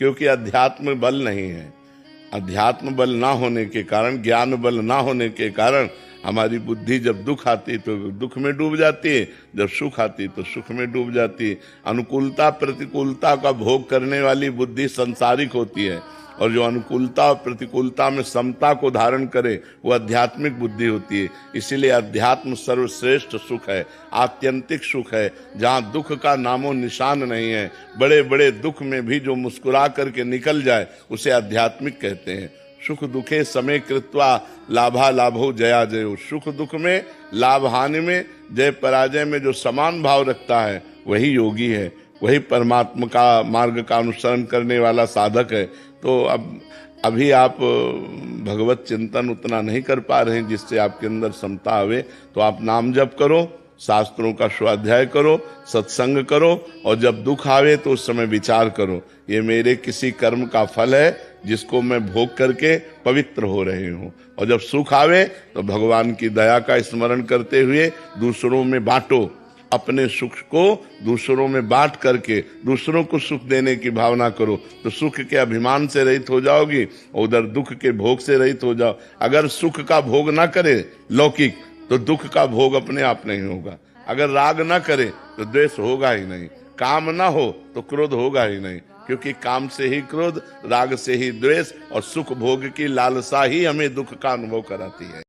क्योंकि अध्यात्म बल नहीं है। अध्यात्म बल ना होने के कारण, ज्ञान बल ना होने के कारण हमारी बुद्धि जब दुख आती तो दुख में डूब जाती है, जब सुख आती तो सुख में डूब जाती है। अनुकूलता प्रतिकूलता का भोग करने वाली बुद्धि सांसारिक होती है, और जो अनुकूलता और प्रतिकूलता में समता को धारण करे वो आध्यात्मिक बुद्धि होती है। इसीलिए अध्यात्म सर्वश्रेष्ठ सुख है, आत्यंतिक सुख है, जहाँ दुख का नामो निशान नहीं है। बड़े बड़े दुख में भी जो मुस्कुरा करके निकल जाए उसे आध्यात्मिक कहते हैं। सुख दुखे समय कृत्वा लाभा लाभो जया जयो। सुख दुख में, लाभ हानि में, जय पराजय में जो समान भाव रखता है वही योगी है, वही परमात्मा का मार्ग का अनुसरण करने वाला साधक है। तो अब अभी आप भगवत चिंतन उतना नहीं कर पा रहे हैं जिससे आपके अंदर समता आवे, तो आप नाम जप करो, शास्त्रों का स्वाध्याय करो, सत्संग करो, और जब दुख आवे तो उस समय विचार करो ये मेरे किसी कर्म का फल है जिसको मैं भोग करके पवित्र हो रहे हूँ। और जब सुख आवे तो भगवान की दया का स्मरण करते हुए दूसरों में बांटो, अपने सुख को दूसरों में बांट करके दूसरों को सुख देने की भावना करो, तो सुख के अभिमान से रहित हो जाओगी और उधर दुख के भोग से रहित हो जाओ। अगर सुख का भोग ना करे लौकिक तो दुख का भोग अपने आप नहीं होगा। अगर राग ना करे तो द्वेष होगा ही नहीं, काम ना हो तो क्रोध होगा ही नहीं, क्योंकि काम से ही क्रोध, राग से ही द्वेष, और सुख भोग की लालसा ही हमें दुख का अनुभव कराती है।